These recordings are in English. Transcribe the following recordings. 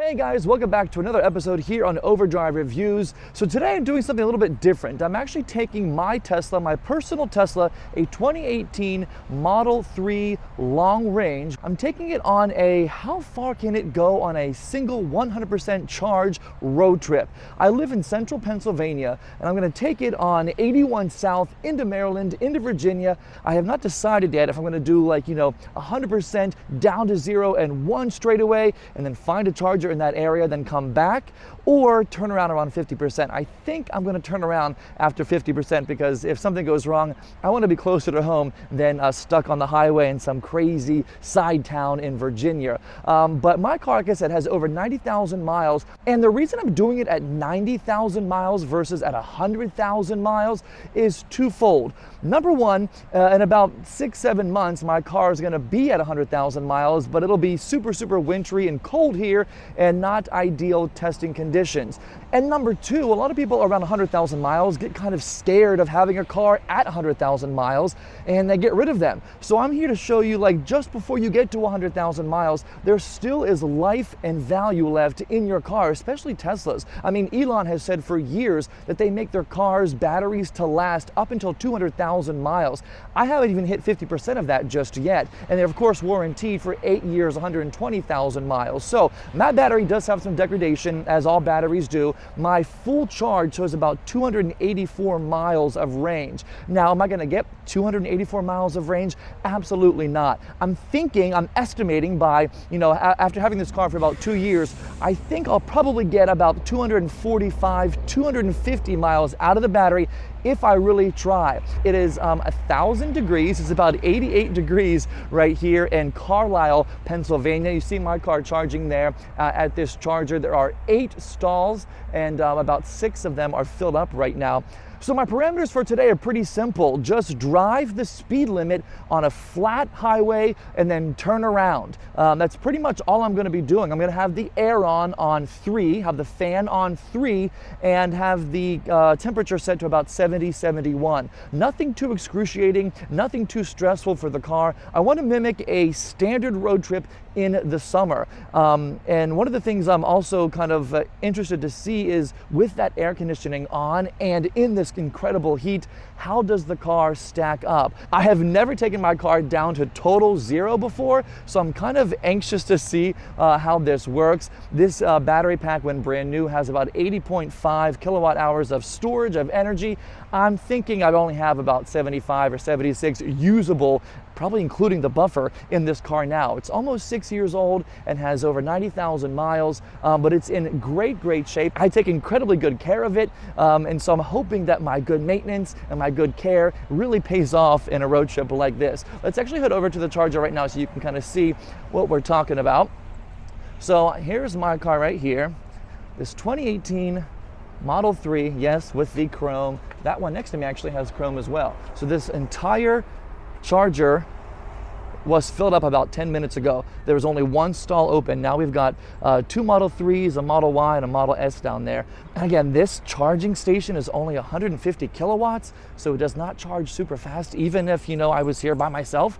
Hey guys, welcome back to another episode here on Overdrive Reviews. So today I'm doing something a little bit different. I'm actually taking my Tesla, my personal Tesla, a 2018 Model 3 long range. I'm taking it on a how far can it go on a single 100% charge road trip. I live in central Pennsylvania and I'm going to take it on 81 South into Maryland, into Virginia. I have not decided yet if I'm going to do 100% down to zero and one straightaway and then find a charger in that area, then come back, or turn around 50%. I think I'm going to turn around after 50% because if something goes wrong, I want to be closer to home than stuck on the highway in some crazy side town in Virginia. But my car, like I said, has over 90,000 miles, and the reason I'm doing it at 90,000 miles versus at 100,000 miles is twofold. Number one, in about 6-7 months, my car is going to be at 100,000 miles, but it'll be super wintry and cold here and not ideal testing conditions. And number two, a lot of people around 100,000 miles get kind of scared of having a car at 100,000 miles and they get rid of them. So I'm here to show you, just before you get to 100,000 miles, there still is life and value left in your car, especially Teslas. I mean, Elon has said for years that they make their cars batteries to last up until 200,000 miles. I haven't even hit 50% of that just yet. And they're of course warranted for 8 years, 120,000 miles. So my battery does have some degradation, as all batteries do. My full charge shows about 284 miles of range. Now, am I going to get 284 miles of range? Absolutely not. I'm estimating by, after having this car for about 2 years, I think I'll probably get about 245, 250 miles out of the battery if I really try. It is 1,000 degrees. It's about 88 degrees right here in Carlisle, Pennsylvania. You see my car charging there at this charger. There are 8 stalls and about 6 of them are filled up right now. So my parameters for today are pretty simple. Just drive the speed limit on a flat highway and then turn around. That's pretty much all I'm going to be doing. I'm going to have the air on 3, have the fan on 3, and have the temperature set to about 70, 71. Nothing too excruciating, nothing too stressful for the car. I want to mimic a standard road trip in the summer. And one of the things I'm also kind of interested to see is, with that air conditioning on and in this incredible heat, how does the car stack up? I have never taken my car down to total zero before, so I'm kind of anxious to see how this works. This battery pack, when brand new, has about 80.5 kilowatt hours of storage of energy. I'm thinking I only have about 75 or 76 usable, probably including the buffer, in this car now. It's almost 6 years old and has over 90,000 miles, but it's in great shape. I take incredibly good care of it, and so I'm hoping that my good maintenance and my good care really pays off in a road trip like this. Let's actually head over to the charger right now so you can kind of see what we're talking about. So here's my car right here, this 2018 Model 3, yes, with the chrome. That one next to me actually has chrome as well. So this entire charger was filled up about 10 minutes ago. There was only one stall open. Now we've got 2 Model 3s, a Model Y, and a Model S down there. And again, this charging station is only 150 kilowatts, so it does not charge super fast, even if, I was here by myself.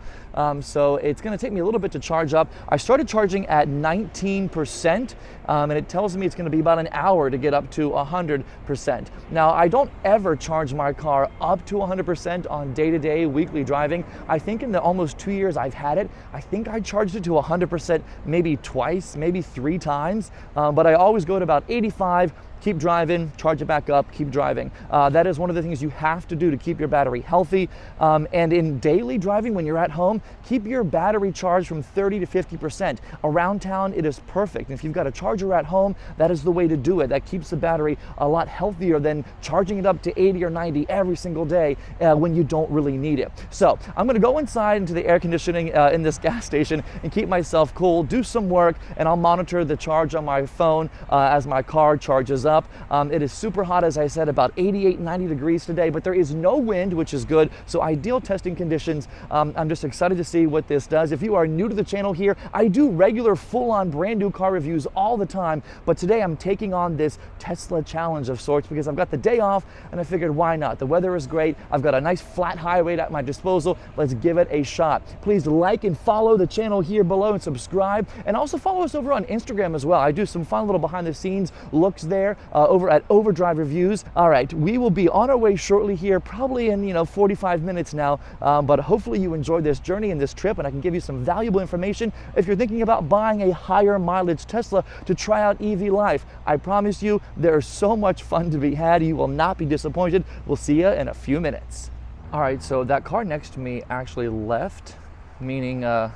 So it's gonna take me a little bit to charge up. I started charging at 19%, and it tells me it's gonna be about an hour to get up to 100%. Now, I don't ever charge my car up to 100% on day-to-day, weekly driving. I think in the almost 2 years I've had it, I think I charged it to 100% maybe twice, maybe 3 times, but I always go to about 85, keep driving, charge it back up, keep driving. That is one of the things you have to do to keep your battery healthy. And in daily driving, when you're at home, keep your battery charged from 30 to 50%. Around town, it is perfect. And if you've got a charger at home, that is the way to do it. That keeps the battery a lot healthier than charging it up to 80 or 90 every single day when you don't really need it. So I'm gonna go inside into the air conditioning in this gas station and keep myself cool, do some work, and I'll monitor the charge on my phone as my car charges up. It is super hot, as I said, about 88, 90 degrees today, but there is no wind, which is good. So ideal testing conditions. I'm just excited to see what this does. If you are new to the channel here, I do regular full-on brand new car reviews all the time, but today I'm taking on this Tesla challenge of sorts because I've got the day off and I figured why not? The weather is great. I've got a nice flat highway at my disposal. Let's give it a shot. Please like and follow the channel here below and subscribe, and also follow us over on Instagram as well. I do some fun little behind the scenes looks there over at OddVision Reviews. All right, we will be on our way shortly here, probably in 45 minutes now, but hopefully you enjoyed this journey and this trip, and I can give you some valuable information if you're thinking about buying a higher mileage Tesla to try out EV life. I promise you there's so much fun to be had. You will not be disappointed. We'll see you in a few minutes. All right, so that car next to me actually left, meaning the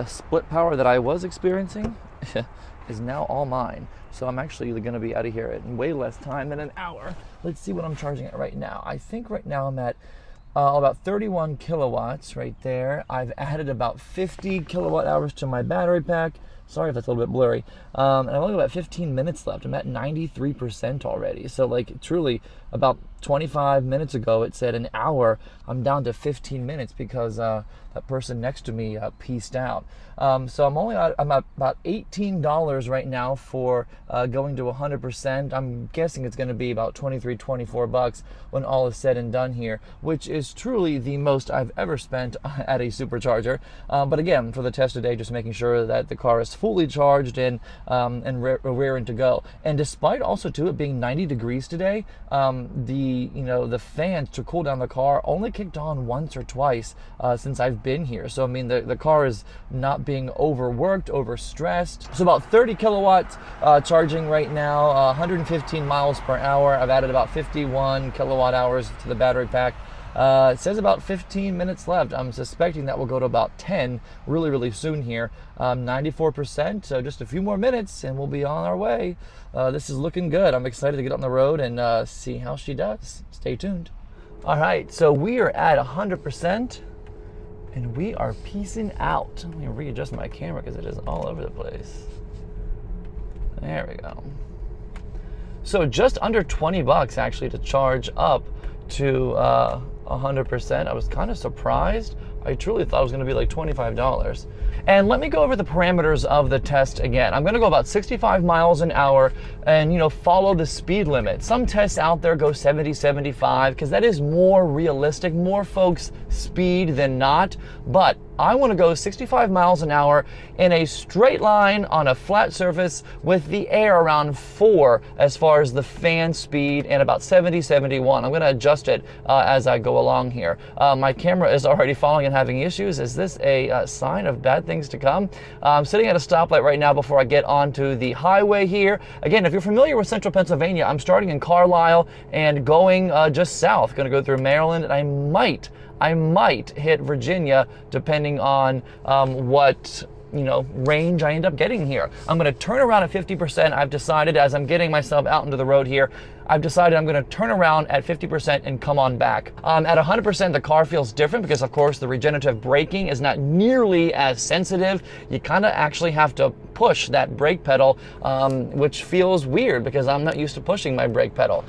split power that I was experiencing is now all mine. So I'm actually going to be out of here in way less time than an hour. Let's see what I'm charging at right now. I think right now I'm at about 31 kilowatts right there. I've added about 50 kilowatt hours to my battery pack. Sorry if that's a little bit blurry. And I've only got about 15 minutes left. I'm at 93% already. So like truly about 25 minutes ago it said an hour. I'm down to 15 minutes because that person next to me pieced out. So I'm at about $18 right now for going to 100%. I'm guessing it's going to be about 23, 24 bucks when all is said and done here, which is truly the most I've ever spent at a supercharger. But again, for the test today, just making sure that the car is fully charged and raring to go. And despite also too it being 90 degrees today, the fans to cool down the car only kicked on once or twice since I've been here. So I mean the car is not being overworked, overstressed. So about 30 kilowatts charging right now, 115 miles per hour. I've added about 51 kilowatt hours to the battery pack. It says about 15 minutes left. I'm suspecting that will go to about 10 really soon here. 94%, so just a few more minutes and we'll be on our way. This is looking good. I'm excited to get on the road and see how she does. Stay tuned. All right, so we are at 100% and we are peacing out. Let me readjust my camera because it is all over the place. There we go. So just under 20 bucks actually to charge up to 100%. I was kind of surprised. I truly thought it was going to be like $25. And let me go over the parameters of the test again. I'm going to go about 65 miles an hour and, follow the speed limit. Some tests out there go 70, 75 because that is more realistic. More folks speed than not. But I want to go 65 miles an hour in a straight line on a flat surface with the air around 4 as far as the fan speed, and about 70, 71. I'm going to adjust it as I go along here. My camera is already falling and having issues. Is this a sign of bad things to come? I'm sitting at a stoplight right now before I get onto the highway here. Again, if you're familiar with central Pennsylvania, I'm starting in Carlisle and going just south. Going to go through Maryland, and I might hit Virginia depending on what range I end up getting here. I'm going to turn around at 50%. I've decided, as I'm getting myself out into the road here, I've decided I'm going to turn around at 50% and come on back. At 100%, the car feels different because, of course, the regenerative braking is not nearly as sensitive. You kind of actually have to push that brake pedal, which feels weird because I'm not used to pushing my brake pedal.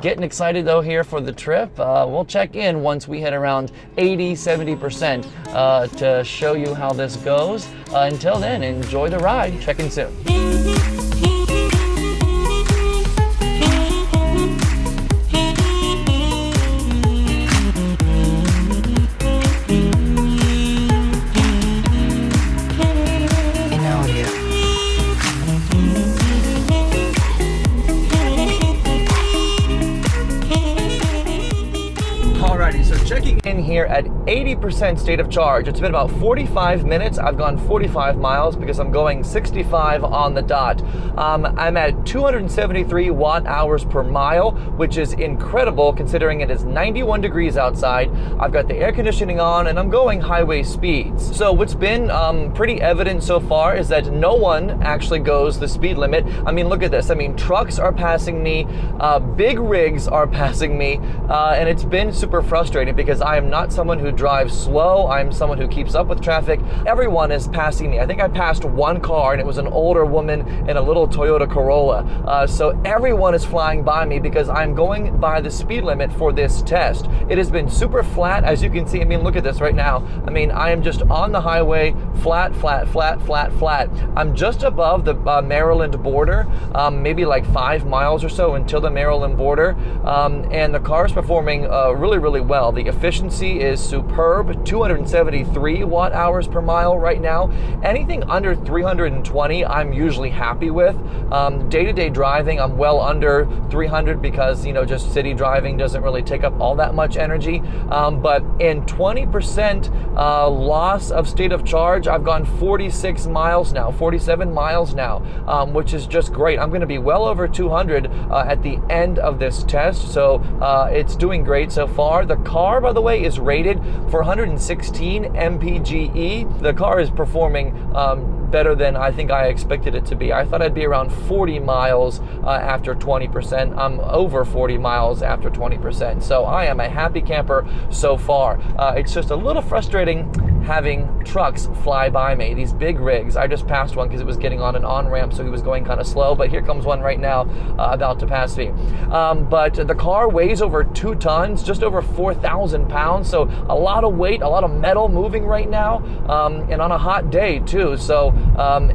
Getting excited, though, here for the trip. We'll check in once we hit around 80, 70% to show you how this goes. Until then, enjoy the ride. Check in soon. Checking in here at 80% state of charge. It's been about 45 minutes. I've gone 45 miles because I'm going 65 on the dot. I'm at 273 watt hours per mile, which is incredible considering it is 91 degrees outside. I've got the air conditioning on and I'm going highway speeds. So what's been pretty evident so far is that no one actually goes the speed limit. I mean, look at this. I mean, trucks are passing me, big rigs are passing me, and it's been super frustrating because I am not someone who drives slow. I'm someone who keeps up with traffic. Everyone is passing me. I think I passed one car, and it was an older woman in a little Toyota Corolla. So everyone is flying by me because I'm going by the speed limit for this test. It has been super flat, as you can see. I mean, look at this right now. I mean, I am just on the highway, flat, flat, flat, flat, flat. I'm just above the Maryland border, maybe like 5 miles or so until the Maryland border, and the car is performing really, really well. The efficiency is superb, 273 watt hours per mile right now. Anything under 320, I'm usually happy with. Day-to-day driving, I'm well under 300 because, you know, just city driving doesn't really take up all that much energy. But in 20% loss of state of charge, I've gone 46 miles now, 47 miles now, which is just great. I'm going to be well over 200 at the end of this test, so it's doing great so far. The car, by the way, is rated for 116 mpge. The car is performing better than I think I expected it to be. I thought I'd be around 40 miles after 20%. I'm over 40 miles after 20%. So I am a happy camper so far. It's just a little frustrating having trucks fly by me, these big rigs. I just passed one because it was getting on an on-ramp, so he was going kind of slow, but here comes one right now about to pass me. But the car weighs over 2 tons, just over 4,000 pounds, so a lot of weight, a lot of metal moving right now, and on a hot day too. So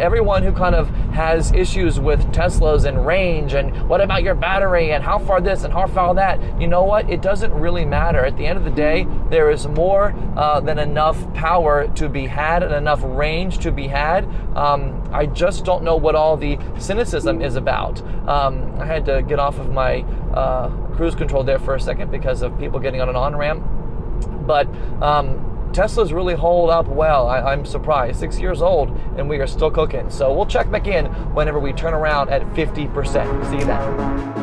everyone who kind of has issues with Teslas and range and what about your battery and how far this and how far that, you know what? It doesn't really matter. At the end of the day, there is more than enough power to be had and enough range to be had. I just don't know what all the cynicism is about. I had to get off of my cruise control there for a second because of people getting on an on-ramp. But Teslas really hold up well. I'm surprised. 6 years old and we are still cooking. So we'll check back in whenever we turn around at 50%. See you then.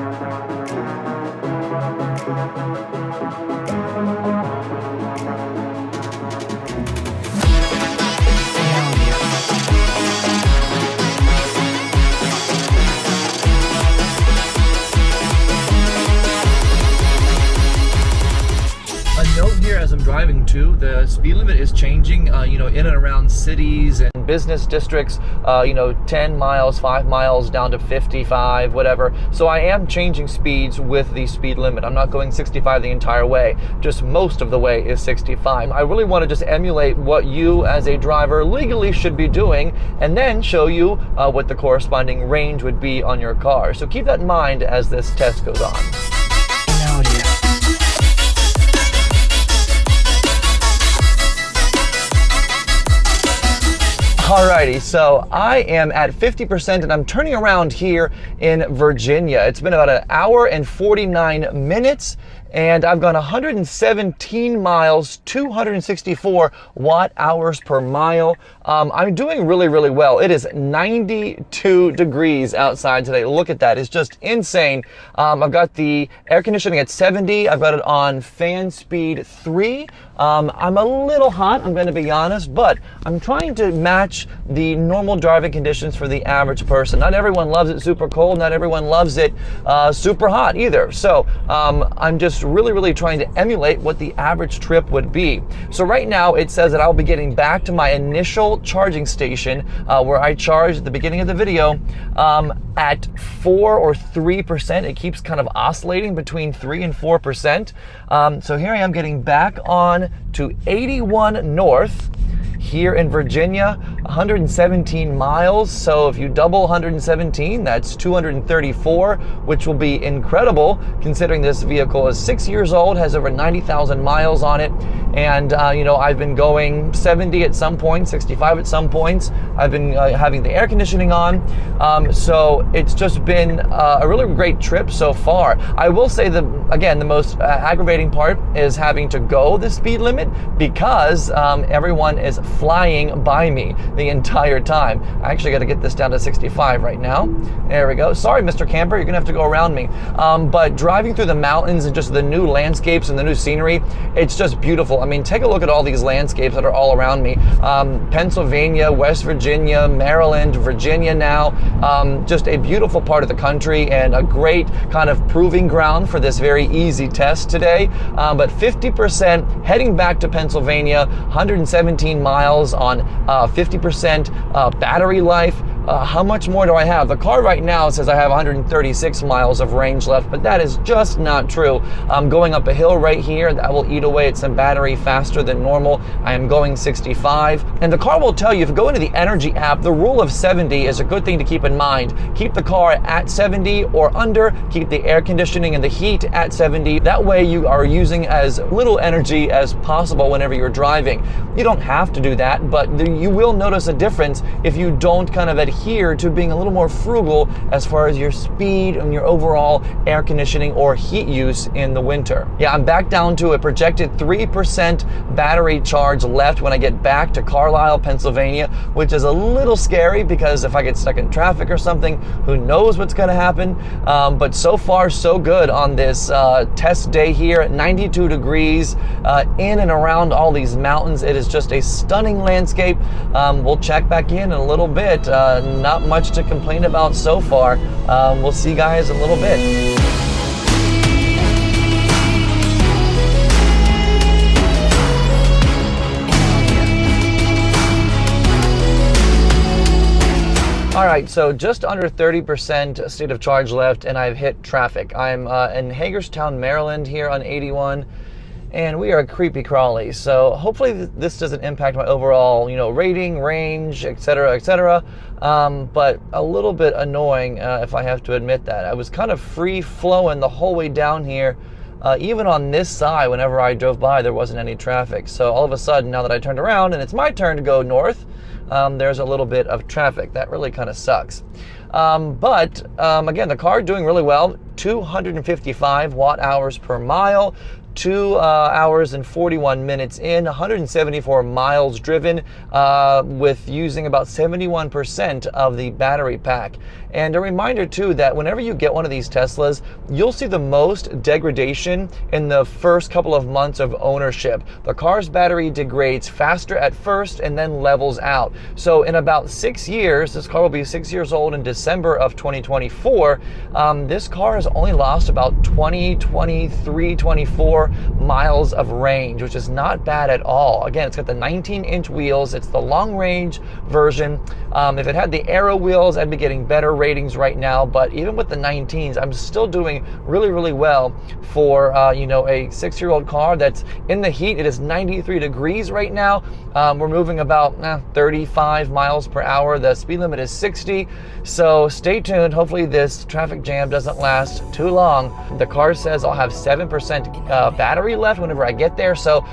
As I'm driving too, the speed limit is changing, in and around cities and business districts, 10 miles, 5 miles down to 55, whatever. So I am changing speeds with the speed limit. I'm not going 65 the entire way, just most of the way is 65. I really want to just emulate what you as a driver legally should be doing and then show you what the corresponding range would be on your car. So keep that in mind as this test goes on. Alrighty, so I am at 50% and I'm turning around here in Virginia. It's been about 1 hour and 49 minutes and I've gone 117 miles, 264 watt hours per mile. I'm doing really, really well. It is 92 degrees outside today. Look at that, it's just insane. I've got the air conditioning at 70. I've got it on fan speed 3. I'm a little hot, I'm gonna be honest, but I'm trying to match the normal driving conditions for the average person. Not everyone loves it super cold, not everyone loves it super hot either. So I'm just really trying to emulate what the average trip would be. So right now it says that I'll be getting back to my initial charging station where I charged at the beginning of the video at 4 or 3%. It keeps kind of oscillating between 3 and 4%. So here I am getting back on to 81 North here in Virginia, 117 miles. So if you double 117, that's 234, which will be incredible considering this vehicle is 6 years old, has over 90,000 miles on it. And, I've been going 70 at some point, 65 at some points. I've been having the air conditioning on. So it's just been a really great trip so far. I will say that, again, the most aggravating part is having to go the speed limit because everyone is flying by me the entire time. I actually got to get this down to 65 right now. There we go. Sorry, Mr. Camper, you're gonna have to go around me. But driving through the mountains and just the new landscapes and the new scenery, it's just beautiful. I mean, take a look at all these landscapes that are all around me. Pennsylvania, West Virginia, Maryland, Virginia now. Just a beautiful part of the country and a great kind of proving ground for this very easy test today. But 50% heading back to Pennsylvania, 117 miles on 50% battery life. How much more do I have? The car right now says I have 136 miles of range left, but that is just not true. I'm going up a hill right here that will eat away at some battery faster than normal. I am going 65, and the car will tell you, if you go into the energy app, the rule of 70 is a good thing to keep in mind. Keep the car at 70 or under, keep the air conditioning and the heat at 70. That way you are using as little energy as possible whenever you're driving. You don't have to do that, but you will notice a difference if you don't kind of adhere to being a little more frugal as far as your speed and your overall air conditioning or heat use in the winter. Yeah, I'm back down to a projected 3% battery charge left when I get back to Carlisle, Pennsylvania, which is a little scary because if I get stuck in traffic or something, who knows what's going to happen. But so far, so good on this test day here at 92 degrees in and around all these mountains. It is just a stunning landscape. We'll check back in a little bit. Not much to complain about so far. We'll see you guys in a little bit. All right, so just under 30% state of charge left, and I've hit traffic. I'm in Hagerstown, Maryland here on 81. And we are creepy crawly, so hopefully this doesn't impact my overall, rating, range, etc., but a little bit annoying if I have to admit that. I was kind of free flowing the whole way down here. Even on this side, whenever I drove by, there wasn't any traffic. So all of a sudden, now that I turned around and it's my turn to go north, there's a little bit of traffic. That really kind of sucks. But again, the car doing really well. 255 watt hours per mile. 2 hours and 41 minutes in, 174 miles driven with using about 71% of the battery pack. And a reminder too that whenever you get one of these Teslas, you'll see the most degradation in the first couple of months of ownership. The car's battery degrades faster at first and then levels out. So in about 6 years, this car will be 6 years old in December of 2024, this car has only lost about 24 miles of range, which is not bad at all. Again, it's got the 19-inch wheels. It's the long-range version. If it had the Aero wheels, I'd be getting better ratings right now, but even with the 19s, I'm still doing really, really well for a 6-year-old car that's in the heat. It is 93 degrees right now. We're moving about 35 miles per hour. The speed limit is 60, so stay tuned. Hopefully this traffic jam doesn't last too long. The car says I'll have 7% battery left whenever I get there, so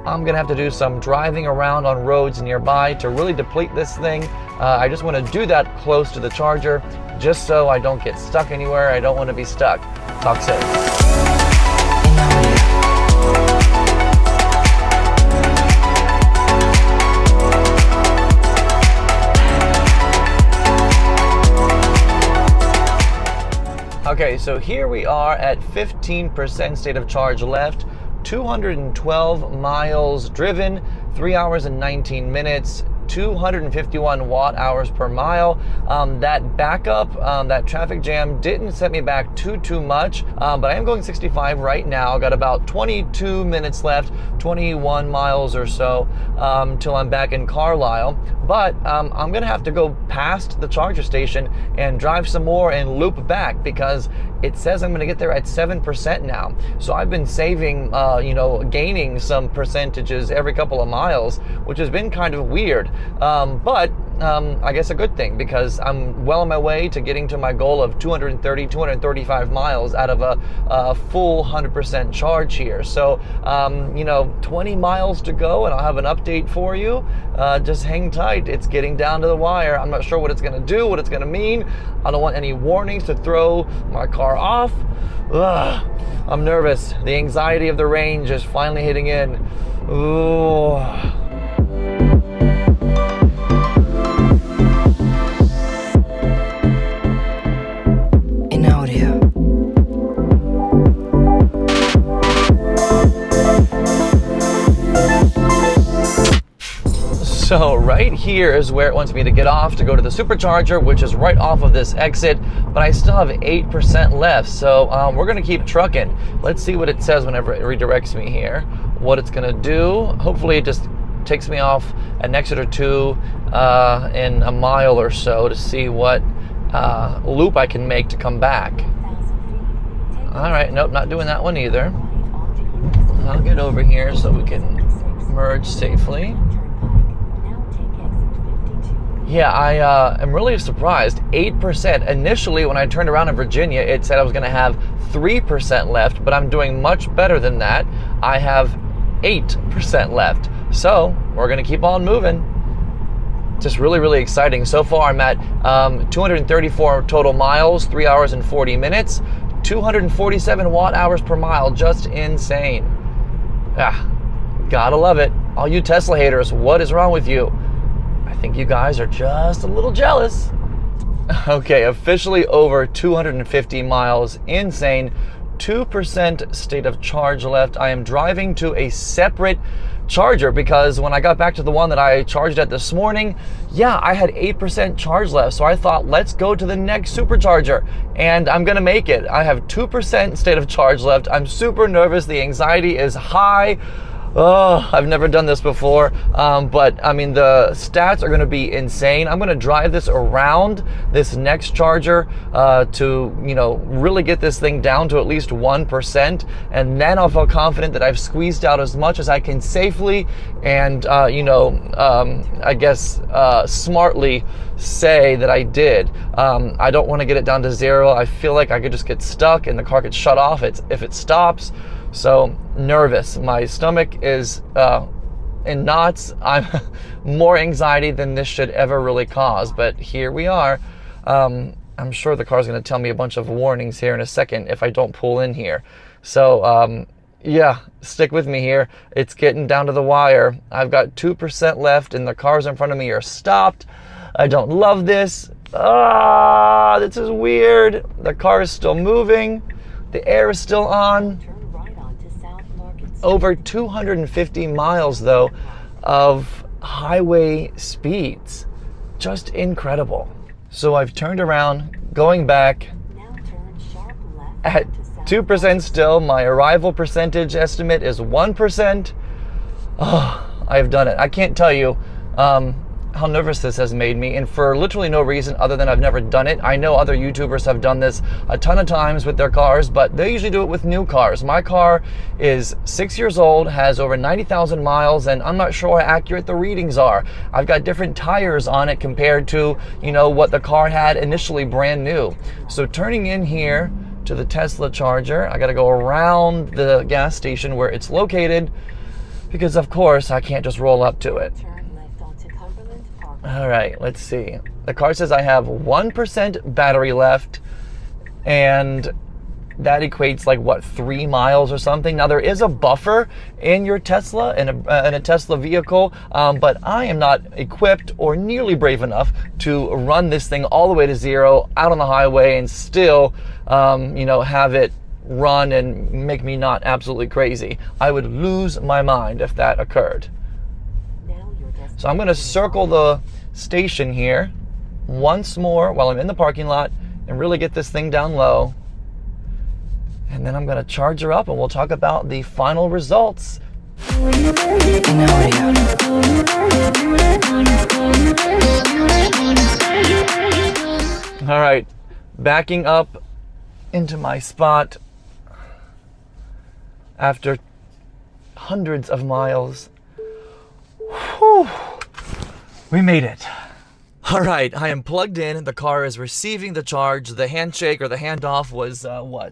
I'm gonna have to do some driving around on roads nearby to really deplete this thing. I just want to do that close to the charger just so I don't get stuck anywhere. I don't want to be stuck. Talk soon. Okay, so here we are at 15% state of charge left, 212 miles driven, 3 hours and 19 minutes, 251 watt hours per mile. That backup, that traffic jam didn't set me back too much, but I am going 65 right now. Got about 22 minutes left, 21 miles or so till I'm back in Carlisle. But I'm gonna have to go past the charger station and drive some more and loop back because it says I'm gonna get there at 7% now. So I've been saving, gaining some percentages every couple of miles, which has been kind of weird. But I guess a good thing because I'm well on my way to getting to my goal of 235 miles out of a full 100% charge here. So, 20 miles to go and I'll have an update for you. Just hang tight. It's getting down to the wire. I'm not sure what it's going to do, what it's going to mean. I don't want any warnings to throw my car off. Ugh, I'm nervous. The anxiety of the range is finally hitting in. Ooh. right here is where it wants me to get off to go to the supercharger, which is right off of this exit, but I still have 8% left, so we're gonna keep trucking. Let's see what it says whenever it redirects me here, what it's gonna do. Hopefully it just takes me off an exit or two in a mile or so to see what loop I can make to come back. All right, nope, not doing that one either. I'll get over here so we can merge safely. Yeah, I am really surprised. 8%. Initially, when I turned around in Virginia, it said I was going to have 3% left, but I'm doing much better than that. I have 8% left. So we're going to keep on moving. Just really, really exciting. So far, I'm at 234 total miles, 3 hours and 40 minutes, 247 watt hours per mile. Just insane. Ah, gotta love it. All you Tesla haters, what is wrong with you? I think you guys are just a little jealous. Okay, officially over 250 miles. Insane. 2% state of charge left. I am driving to a separate charger because when I got back to the one that I charged at this morning, yeah, I had 8% charge left. So I thought, let's go to the next supercharger, and I'm gonna make it. I have 2% state of charge left. I'm super nervous. The anxiety is high. Oh, I've never done this before, but I mean, the stats are going to be insane. I'm going to drive this around this next charger to, you know, really get this thing down to at least 1%, and then I'll feel confident that I've squeezed out as much as I can safely and, you know, I guess smartly say that I did. I don't want to get it down to 0. I feel like I could just get stuck and the car could shut off if it stops. So nervous. My stomach is in knots. I'm more anxiety than this should ever really cause, but here we are. I'm sure the car's going to tell me a bunch of warnings here in a second if I don't pull in here. So yeah, stick with me here. It's getting down to the wire. I've got 2% left and the cars in front of me are stopped. I don't love this. Ah, this is weird. The car is still moving. The air is still on. Over 250 miles though of highway speeds. Just incredible. So I've turned around, going back at 2% still. My arrival percentage estimate is 1%. Oh, I've done it. I can't tell you how nervous this has made me, and for literally no reason other than I've never done it. I know other YouTubers have done this a ton of times with their cars, but they usually do it with new cars. My car is 6 years old, has over 90,000 miles, and I'm not sure how accurate the readings are. I've got different tires on it compared to, you know, what the car had initially brand new. So turning in here to the Tesla charger, I gotta go around the gas station where it's located because of course I can't just roll up to it. All right, let's see. The car says I have 1% battery left, and that equates like what, 3 miles or something. Now there is a buffer in your Tesla, in a Tesla vehicle, but I am not equipped or nearly brave enough to run this thing all the way to 0 out on the highway and still, you know, have it run and make me not absolutely crazy. I would lose my mind if that occurred. So I'm going to circle the station here once more while I'm in the parking lot and really get this thing down low. And then I'm going to charge her up and we'll talk about the final results. All right, backing up into my spot after hundreds of miles. Whew. We made it. All right, I am plugged in. The car is receiving the charge. The handshake or the handoff was,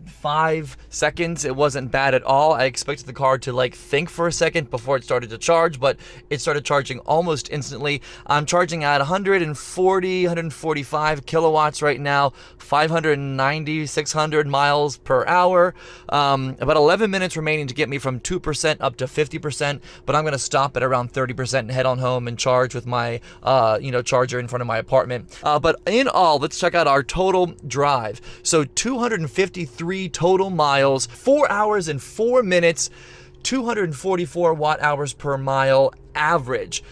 5 seconds. It wasn't bad at all. I expected the car to like think for a second before it started to charge, but it started charging almost instantly. I'm charging at 145 kilowatts right now, 590, 600 miles per hour. About 11 minutes remaining to get me from 2% up to 50%, but I'm going to stop at around 30% and head on home and charge with my, charger in front of my apartment. But in all, let's check out our total drive. So 253 total miles, 4 hours and 4 minutes, 244 watt hours per mile average.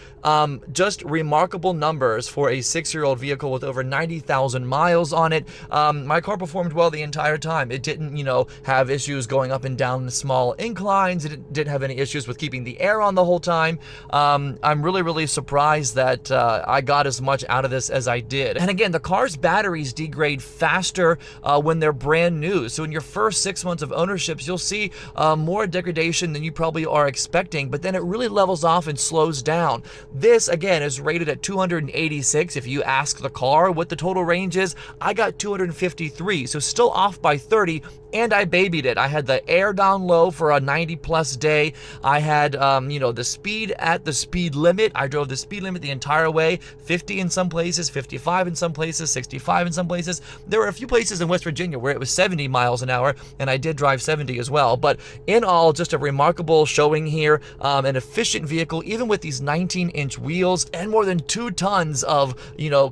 Just remarkable numbers for a 6-year-old vehicle with over 90,000 miles on it. My car performed well the entire time. It didn't, have issues going up and down small inclines. It didn't have any issues with keeping the air on the whole time. I'm really, really surprised that I got as much out of this as I did. And again, the car's batteries degrade faster when they're brand new. So in your first 6 months of ownership, you'll see more degradation than you probably are expecting, but then it really levels off and slows down. This, again, is rated at 286. If you ask the car what the total range is, I got 253, so still off by 30, and I babied it. I had the air down low for a 90-plus day. I had, the speed at the speed limit. I drove the speed limit the entire way, 50 in some places, 55 in some places, 65 in some places. There were a few places in West Virginia where it was 70 miles an hour, and I did drive 70 as well. But in all, just a remarkable showing here. An efficient vehicle, even with these 19-inch wheels and more than 2 tons of,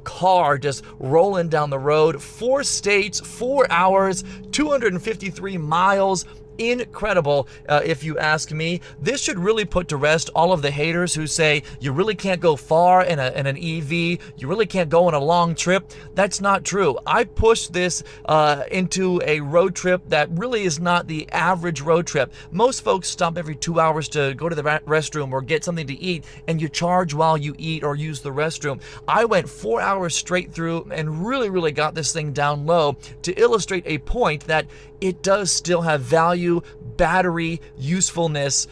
car just rolling down the road. 4 states, 4 hours, 253 miles. Incredible, if you ask me. This should really put to rest all of the haters who say you really can't go far in an EV, you really can't go on a long trip. That's not true. I pushed this into a road trip that really is not the average road trip. Most folks stop every 2 hours to go to the restroom or get something to eat, and you charge while you eat or use the restroom. I went 4 hours straight through and really, really got this thing down low to illustrate a point that it does still have value, battery, usefulness,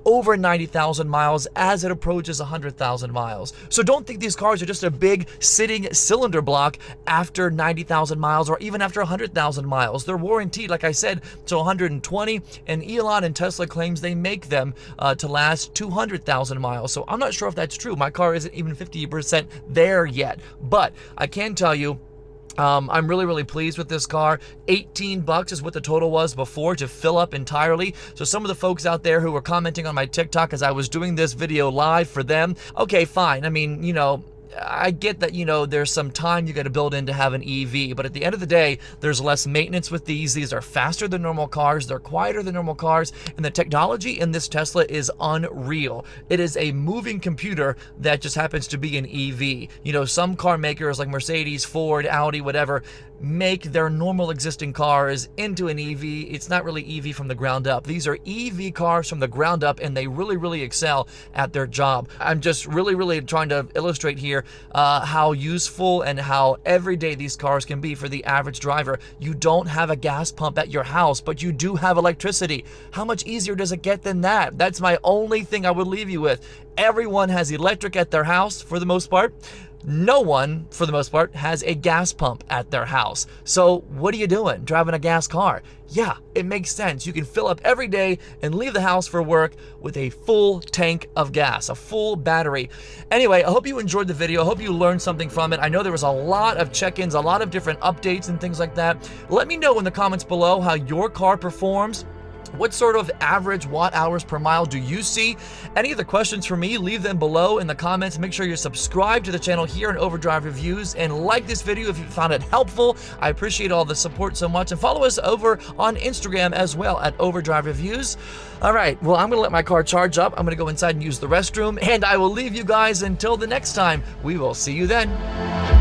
over 90,000 miles as it approaches 100,000 miles. So don't think these cars are just a big sitting cylinder block after 90,000 miles or even after 100,000 miles. They're warranted, like I said, to 120, and Elon and Tesla claims they make them to last 200,000 miles. So I'm not sure if that's true. My car isn't even 50% there yet, but I can tell you, I'm really, really pleased with this car. $18 is what the total was before to fill up entirely. So some of the folks out there who were commenting on my TikTok as I was doing this video live for them, okay, fine. I mean, I get that, there's some time you got to build in to have an EV, but at the end of the day, there's less maintenance with these. These are faster than normal cars. They're quieter than normal cars, and the technology in this Tesla is unreal. It is a moving computer that just happens to be an EV. Some car makers like Mercedes, Ford, Audi, whatever, make their normal existing cars into an EV. It's not really EV from the ground up. These are EV cars from the ground up, and they really, really excel at their job. I'm just really, really trying to illustrate here how useful and how everyday these cars can be for the average driver. You don't have a gas pump at your house, but you do have electricity. How much easier does it get than that? That's my only thing I would leave you with. Everyone has electric at their house for the most part. No one, for the most part, has a gas pump at their house. So what are you doing driving a gas car? Yeah, it makes sense. You can fill up every day and leave the house for work with a full tank of gas, a full battery. Anyway, I hope you enjoyed the video. I hope you learned something from it. I know there was a lot of check-ins, a lot of different updates and things like that. Let me know in the comments below how your car performs. What sort of average watt hours per mile do you see? Any other questions for me, leave them below in the comments. Make sure you're subscribed to the channel here in OddVision Reviews, and like this video if you found it helpful. I appreciate all the support so much, and follow us over on Instagram as well at OddVision Reviews. All right, well, I'm gonna let my car charge up. I'm gonna go inside and use the restroom, and I will leave you guys until the next time. We will see you then.